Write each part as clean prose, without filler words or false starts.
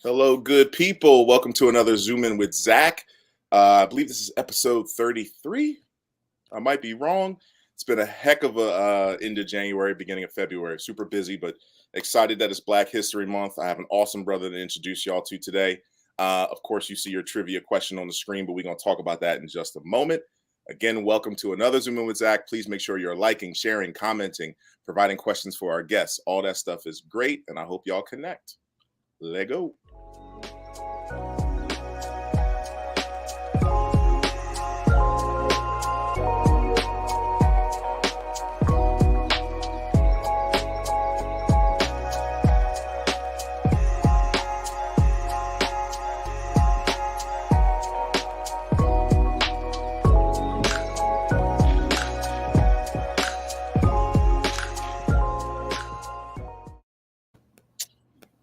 Hello, good people. Welcome to another Zoomin with Zack. I believe this is episode 33. I might be wrong. It's been a heck of a end of January, beginning of February. Super busy, but excited that it's Black History Month. I have an awesome brother to introduce y'all to today. Of course, you see your trivia question on the screen, but we're going to talk about that in just a moment. Again, welcome to another Zoomin with Zack. Please make sure you're liking, sharing, commenting, providing questions for our guests. All that stuff is great, and I hope y'all connect. Let go.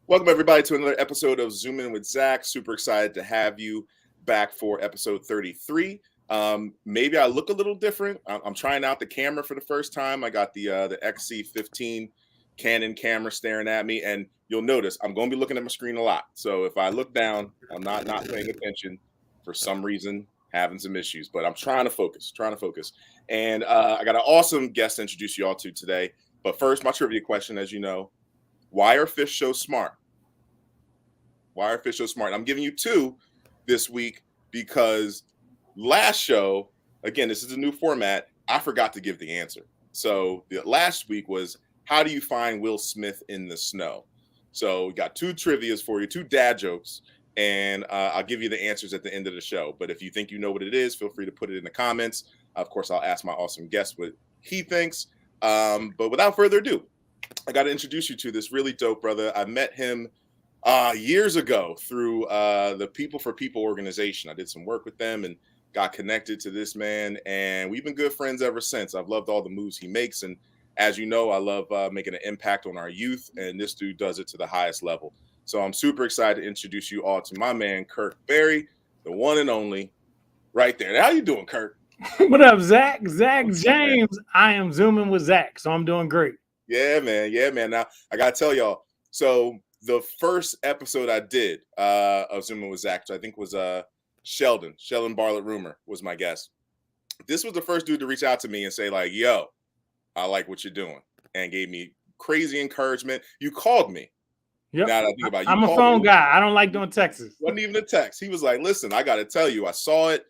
Welcome, everybody, to another episode of Zoomin with Zack. Super excited to have you back for episode 33. Maybe I look a little different. I'm trying out the camera for the first time. I got the XC15 Canon camera staring at me, and you'll notice I'm going to be looking at my screen a lot. So if I look down, I'm not paying attention for some reason, having some issues, but I'm trying to focus. And I got an awesome guest to introduce you all to today. But first, my trivia question, as you know, why are fish so smart? Why are fish so smart? I'm giving you two this week because last show, again, this is a new format, I forgot to give the answer. So the last week was, how do you find Will Smith in the snow? So we got two trivias for you, two dad jokes, and I'll give you the answers at the end of the show. But if you think you know what it is, feel free to put it in the comments. Of course, I'll ask my awesome guest what he thinks. But without further ado, I got to introduce you to this really dope brother. I met him years ago through the People for People organization. I did some work with them and got connected to this man, and we've been good friends ever since. I've loved all the moves he makes, and as you know, I love making an impact on our youth, and this dude does it to the highest level. So I'm super excited to introduce you all to my man, Kirk Berry, the one and only, right there. How you doing, Kirk? What up, Zach? Zach James. I am Zooming with Zach, so I'm doing great. Yeah, man. Now, I got to tell y'all, so the first episode I did of Zoomin with Zack, which I think was Sheldon Bartlett Rumor was my guest. This was the first dude to reach out to me and say like, yo, I like what you're doing, and gave me crazy encouragement. You called me. Yep. Now that I think about it, I'm a phone guy. I don't like doing texts. Wasn't even a text. He was like, listen, I got to tell you, I saw it.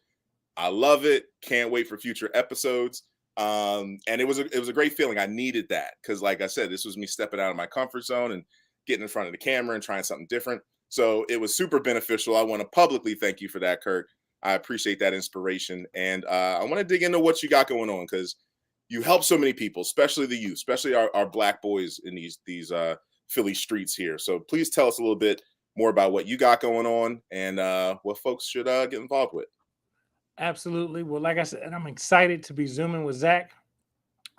I love it. Can't wait for future episodes. And it was a great feeling. I needed that because, like I said, this was me stepping out of my comfort zone and getting in front of the camera and trying something different. So it was super beneficial. I want to publicly thank you for that, Kirk. I appreciate that inspiration. And I want to dig into what you got going on because you help so many people, especially the youth, especially our Black boys in these Philly streets here. So please tell us a little bit more about what you got going on and what folks should get involved with. Absolutely. Well, like I said, I'm excited to be Zooming with Zach.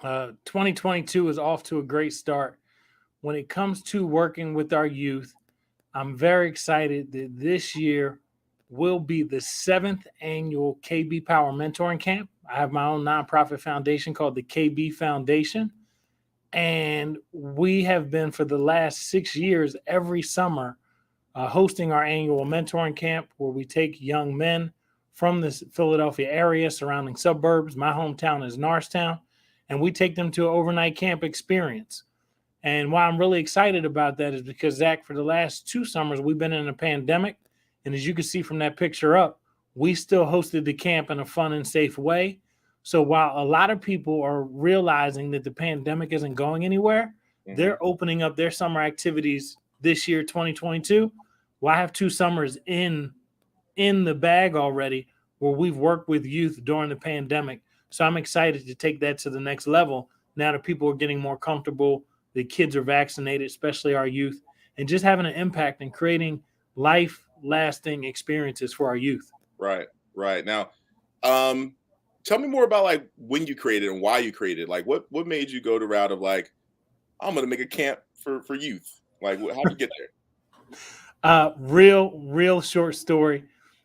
2022 is off to a great start. When it comes to working with our youth, I'm very excited that this year will be the 7th annual KB Power Mentoring Camp. I have my own nonprofit foundation called the KB Foundation. And we have been for the last 6 years, every summer, hosting our annual mentoring camp where we take young men from the Philadelphia area, surrounding suburbs. My hometown is Norristown, and we take them to an overnight camp experience. And why I'm really excited about that is because, Zach, for the last 2 summers, we've been in a pandemic. And as you can see from that picture up, we still hosted the camp in a fun and safe way. So while a lot of people are realizing that the pandemic isn't going anywhere, they're opening up their summer activities this year, 2022. Well, I have 2 summers in the bag already where we've worked with youth during the pandemic. So I'm excited to take that to the next level now that people are getting more comfortable. The kids are vaccinated, especially our youth, and just having an impact and creating life-lasting experiences for our youth. Right. Now, tell me more about like when you created and why you created. Like, what made you go the route of like, I'm going to make a camp for youth? Like, how did you get there? Real short story.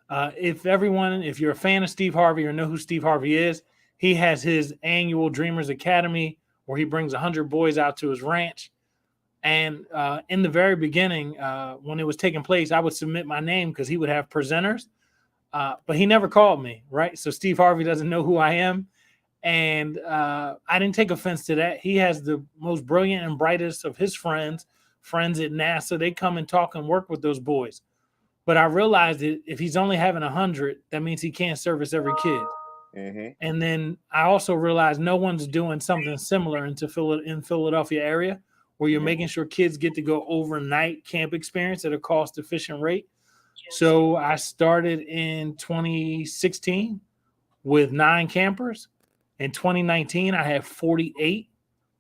If you're a fan of Steve Harvey or know who Steve Harvey is, he has his annual Dreamers Academy where he brings 100 boys out to his ranch. And in the very beginning, when it was taking place, I would submit my name because he would have presenters, but he never called me, right? So Steve Harvey doesn't know who I am. And I didn't take offense to that. He has the most brilliant and brightest of his friends at NASA. They come and talk and work with those boys. But I realized that if he's only having 100, that means he can't service every kid. Mm-hmm. And then I also realized no one's doing something similar in Philadelphia area, where you're making sure kids get to go overnight camp experience at a cost efficient rate. So I started in 2016 with 9 campers. In 2019, I had 48.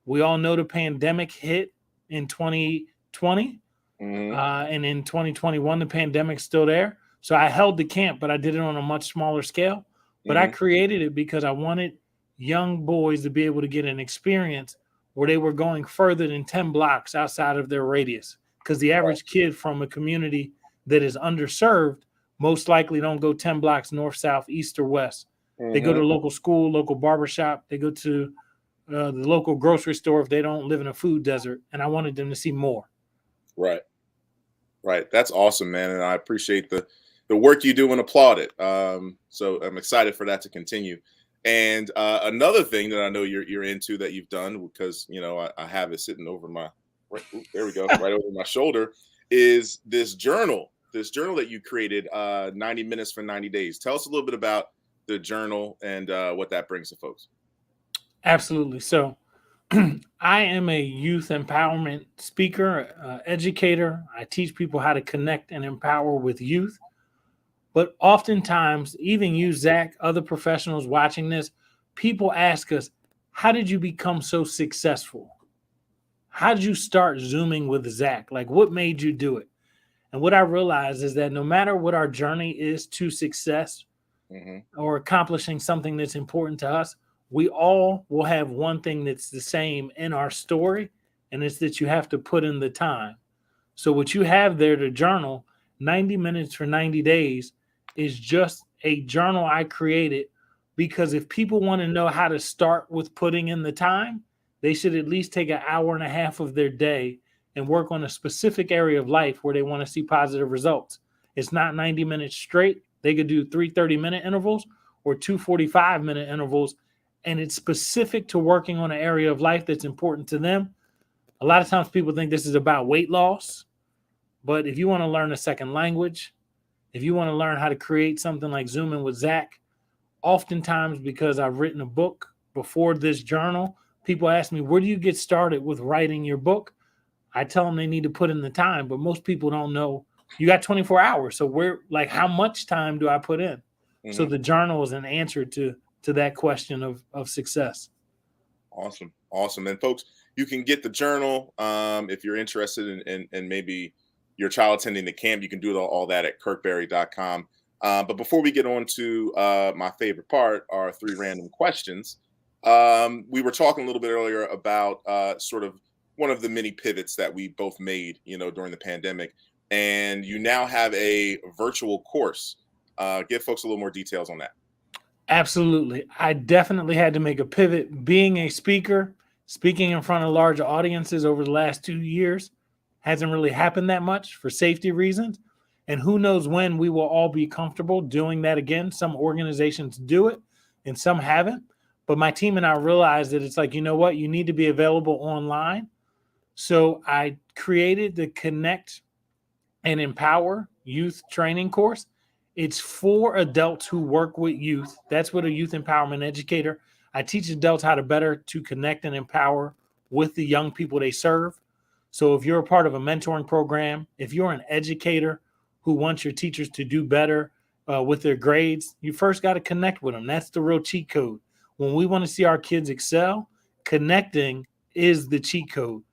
We all know the pandemic hit in 2020. And in 2021, the pandemic's still there. So I held the camp, but I did it on a much smaller scale. But I created it because I wanted young boys to be able to get an experience where they were going further than 10 blocks outside of their radius. Because the average kid from a community that is underserved most likely don't go 10 blocks north, south, east, or west. They go to local school, local barbershop. They go to the local grocery store if they don't live in a food desert. And I wanted them to see more. Right. That's awesome, man. And I appreciate the work you do and applaud it. So I'm excited for that to continue. And another thing that I know you're into that you've done, because, I have it sitting over there we go, right over my shoulder, is this journal that you created, 90 minutes for 90 days. Tell us a little bit about the journal and what that brings to folks. Absolutely. So I am a youth empowerment speaker, educator. I teach people how to connect and empower with youth. But oftentimes, even you, Zach, other professionals watching this, people ask us, how did you become so successful? How did you start Zooming with Zack? Like, what made you do it? And what I realized is that no matter what our journey is to success or accomplishing something that's important to us, we all will have one thing that's the same in our story, and it's that you have to put in the time. So what you have there to journal, 90 minutes for 90 days, is just a journal I created because if people want to know how to start with putting in the time, they should at least take an hour and a half of their day and work on a specific area of life where they want to see positive results. It's not 90 minutes straight. They could do 3 30-minute intervals or 2 45-minute intervals, and it's specific to working on an area of life that's important to them. A lot of times people think this is about weight loss, but if you want to learn a second language, if you want to learn how to create something like Zoomin with Zack, oftentimes because I've written a book before this journal, people ask me, where do you get started with writing your book? I tell them they need to put in the time, but most people don't know. You got 24 hours. So how much time do I put in? So the journal is an answer to that question of success. Awesome. And folks, you can get the journal if you're interested in maybe your child attending the camp. You can do all that at kirkberry.com. But before we get on to my favorite part, our 3 random questions, we were talking a little bit earlier about sort of one of the many pivots that we both made, during the pandemic. And you now have a virtual course. Give folks a little more details on that. Absolutely. I definitely had to make a pivot. Being a speaker, speaking in front of large audiences over the last 2 years hasn't really happened that much for safety reasons. And who knows when we will all be comfortable doing that again. Some organizations do it and some haven't. But my team and I realized that it's like, you know what? You need to be available online. So I created the Connect and Empower Youth Training course. It's for adults who work with youth. That's what a youth empowerment educator. I teach adults how to better to connect and empower with the young people they serve. So if you're a part of a mentoring program, if you're an educator who wants your teachers to do better with their grades, you first got to connect with them. That's the real cheat code. When we want to see our kids excel, connecting is the cheat code.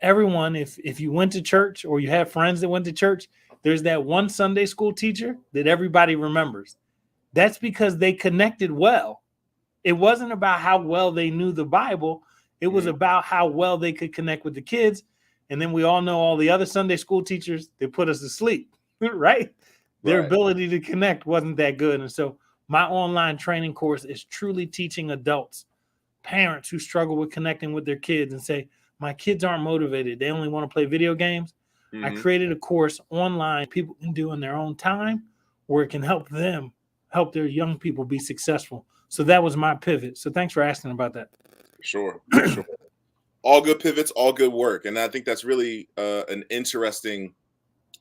Everyone, if you went to church or you have friends that went to church, there's that one Sunday school teacher that everybody remembers. That's because they connected well. It wasn't about how well they knew the Bible. It was about how well they could connect with the kids. And then we all know all the other Sunday school teachers, they put us to sleep, right? Their ability to connect wasn't that good. And so my online training course is truly teaching adults, parents who struggle with connecting with their kids and say, my kids aren't motivated. They only want to play video games. I Mhm. created a course online people can do in their own time where it can help them help their young people be successful. So that was my pivot. So thanks for asking about that. For sure. For sure. All good pivots, all good work. And I think that's really an interesting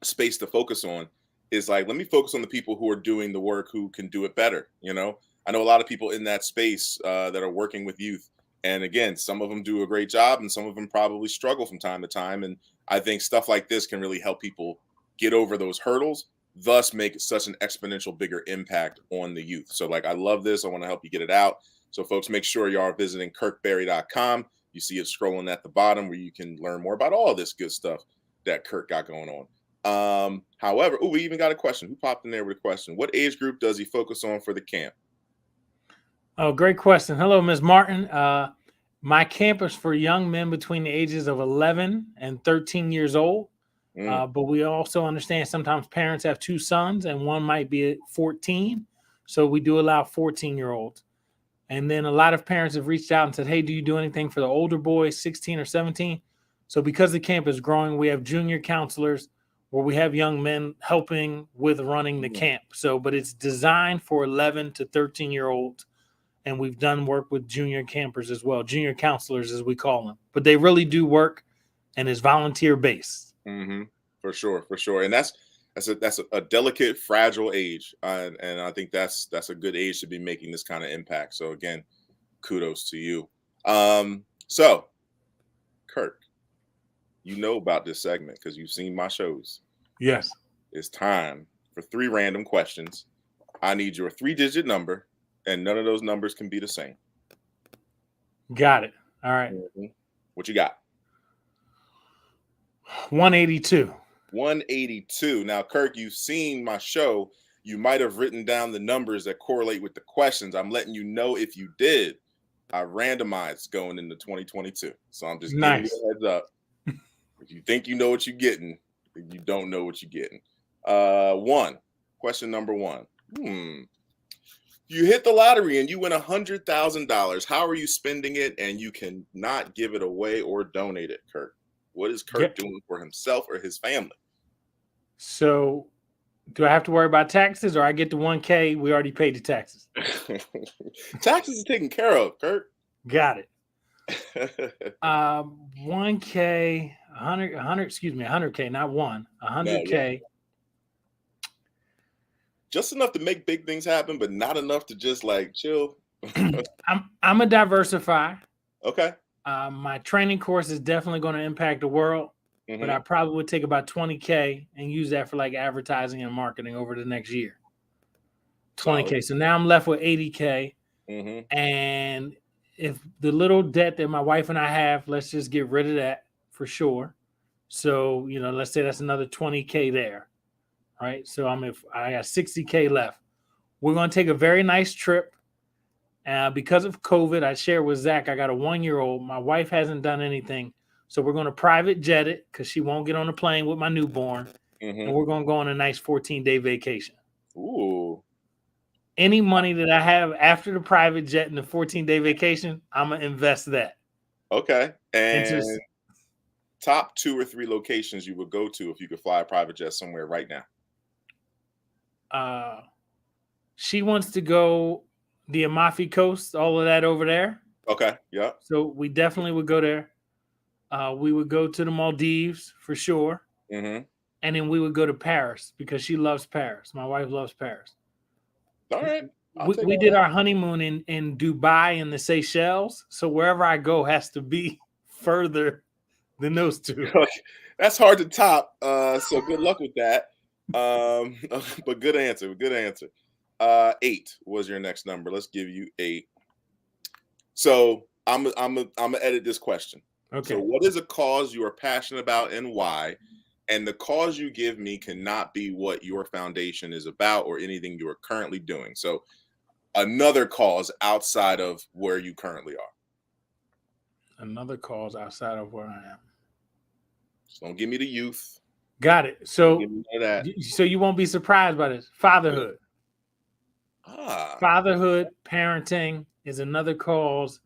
space to focus on is like, let me focus on the people who are doing the work who can do it better. I know a lot of people in that space that are working with youth. And again, some of them do a great job and some of them probably struggle from time to time. And I think stuff like this can really help people get over those hurdles, thus make such an exponential bigger impact on the youth. So like, I love this. I want to help you get it out. So folks, make sure you are visiting kirkberry.com. You see it scrolling at the bottom where you can learn more about all this good stuff that Kirk got going on. However, we even got a question. Who popped in there with a question? What age group does he focus on for the camp? Oh, great question. Hello, Ms. Martin. My camp is for young men between the ages of 11 and 13 years old. But we also understand sometimes parents have two sons and one might be at 14. So we do allow 14-year-olds. And then a lot of parents have reached out and said, hey, do you do anything for the older boys, 16 or 17? So because the camp is growing, we have junior counselors where we have young men helping with running the camp. So, but it's designed for 11 to 13-year-olds. And we've done work with junior campers as well, junior counselors as we call them. But they really do work and is volunteer based. Mm-hmm. For sure. And that's a delicate, fragile age. And I think that's a good age to be making this kind of impact. So again, kudos to you. So Kirk, you know about this segment because you've seen my shows. Yes. It's time for 3 random questions. I need your 3-digit number, and none of those numbers can be the same. Got it. All right. Mm-hmm. What you got? 182. 182. Now, Kirk, you've seen my show. You might have written down the numbers that correlate with the questions. I'm letting you know if you did. I randomized going into 2022. So I'm just giving you a heads up. If you think you know what you're getting, you don't know what you're getting. Question number 1. You hit the lottery and you win $100,000. How are you spending it? And you cannot give it away or donate it, Kirk. What is Kirk doing for himself or his family? So do I have to worry about taxes or I get the $1K? We already paid the taxes. Taxes is taken care of, Kirk. Got it. 1K, 100K, not 100K. No. Just enough to make big things happen, but not enough to just like chill. I'm a diversify. Okay. My training course is definitely going to impact the world, but I probably would take about 20K and use that for like advertising and marketing over the next year. 20K. So now I'm left with 80K. And if the little debt that my wife and I have, let's just get rid of that for sure. So, let's say that's another 20K there. Right. So I got 60K left. We're going to take a very nice trip. Because of COVID, I shared with Zack, I got a 1-year-old. My wife hasn't done anything. So we're going to private jet it because she won't get on a plane with my newborn. And we're going to go on a nice 14-day vacation. Ooh. Any money that I have after the private jet and the 14-day vacation, I'm going to invest that. Okay. And top 2 or 3 locations you would go to if you could fly a private jet somewhere right now. She wants to go the Amalfi Coast, all of that over there. Okay. Yeah. So we definitely would go there. We would go to the Maldives for sure. And then we would go to Paris because she loves Paris. My wife loves Paris. All right. We did our honeymoon in Dubai and the Seychelles. So wherever I go has to be further than those 2. That's hard to top. So good luck with that. But good answer. 8 was your next number. Let's give you 8. So I'm gonna edit this question. Okay. So what is a cause you are passionate about and why? And the cause you give me cannot be what your foundation is about or anything you are currently doing. So another cause outside of where you currently are. Another cause outside of where I am. So don't give me the youth. Got it. So so you won't be surprised by this. Fatherhood. Fatherhood, parenting is another cause.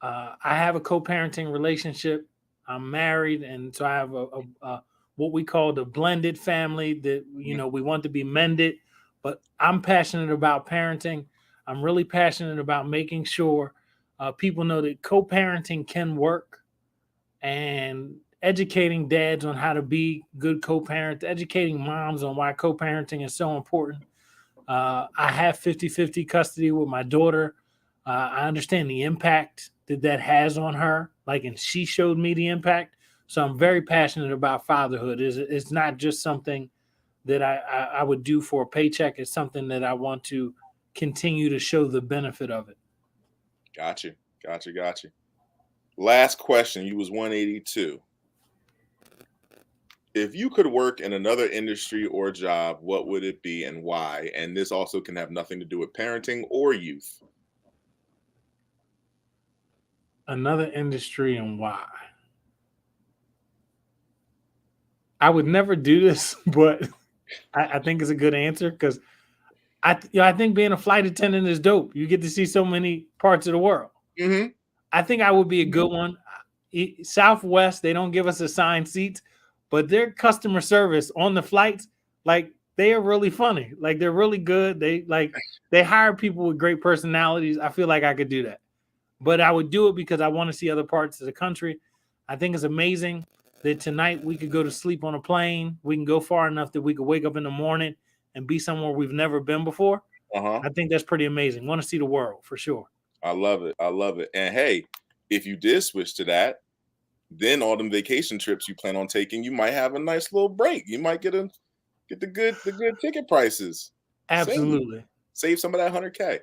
I have a co-parenting relationship. I'm married, and so I have a what we call the blended family that we want to be mended. But I'm passionate about parenting. I'm really passionate about making sure people know that co-parenting can work, and educating dads on how to be good co-parents, educating moms on why co-parenting is so important. I have 50-50 custody with my daughter. I understand the impact that has on her, and she showed me the impact. So I'm very passionate about fatherhood. It's not just something that I would do for a paycheck. It's something that I want to continue to show the benefit of it. Gotcha. Last question. You was 182. If you could work in another industry or job, what would it be and why? And this also can have nothing to do with parenting or youth. Another industry and why? I would never do this, but I think it's a good answer because I think being a flight attendant is dope. You get to see so many parts of the world. Mm-hmm. I think I would be a good one. Southwest, they don't give us assigned seats, but their customer service on the flights, they are really funny. They're really good. They hire people with great personalities. I feel like I could do that. But I would do it because I want to see other parts of the country. I think it's amazing that tonight we could go to sleep on a plane. We can go far enough that we could wake up in the morning and be somewhere we've never been before. I think that's pretty amazing. Want to see the world for sure. I love it. And hey, if you did switch to that, then all them vacation trips you plan on taking, you might have a nice little break. You might get the good ticket prices. Absolutely. Save some of that $100K.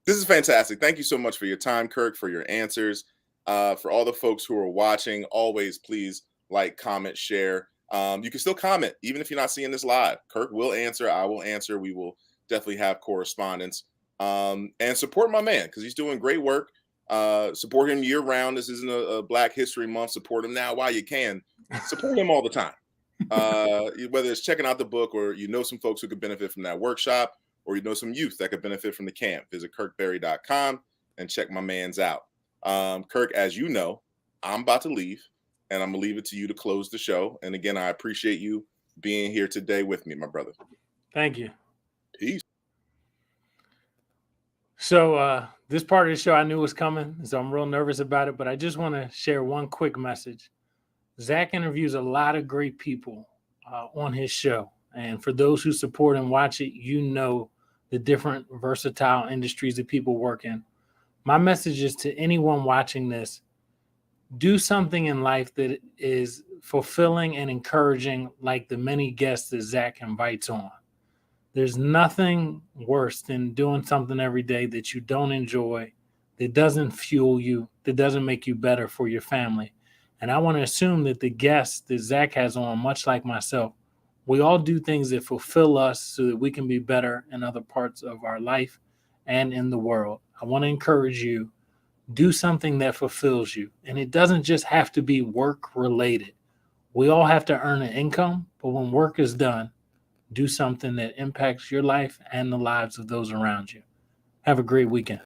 This is fantastic. Thank you so much for your time, Kirk, for your answers. For all the folks who are watching, always please like, comment, share. You can still comment even if you're not seeing this live. Kirk will answer. I will answer. We will definitely have correspondence. And support my man because he's doing great work. Support him year round. This isn't a Black History Month. Support him now while you can. Support him all the time. Whether it's checking out the book or some folks who could benefit from that workshop, or some youth that could benefit from the camp. Visit kirkberry.com and check my man's out. Kirk, as you know, I'm about to leave, and I'm gonna leave it to you to close the show. And again, I appreciate you being here today with me, my brother. Thank you. Peace. So this part of the show I knew was coming, so I'm real nervous about it, but I just want to share one quick message. Zack interviews a lot of great people on his show. And for those who support and watch it, the different versatile industries that people work in. My message is to anyone watching this: do something in life that is fulfilling and encouraging, like the many guests that Zack invites on. There's nothing worse than doing something every day that you don't enjoy, that doesn't fuel you, that doesn't make you better for your family. And I want to assume that the guests that Zack has on, much like myself, we all do things that fulfill us so that we can be better in other parts of our life and in the world. I want to encourage you, do something that fulfills you. And it doesn't just have to be work related. We all have to earn an income, but when work is done, do something that impacts your life and the lives of those around you. Have a great weekend.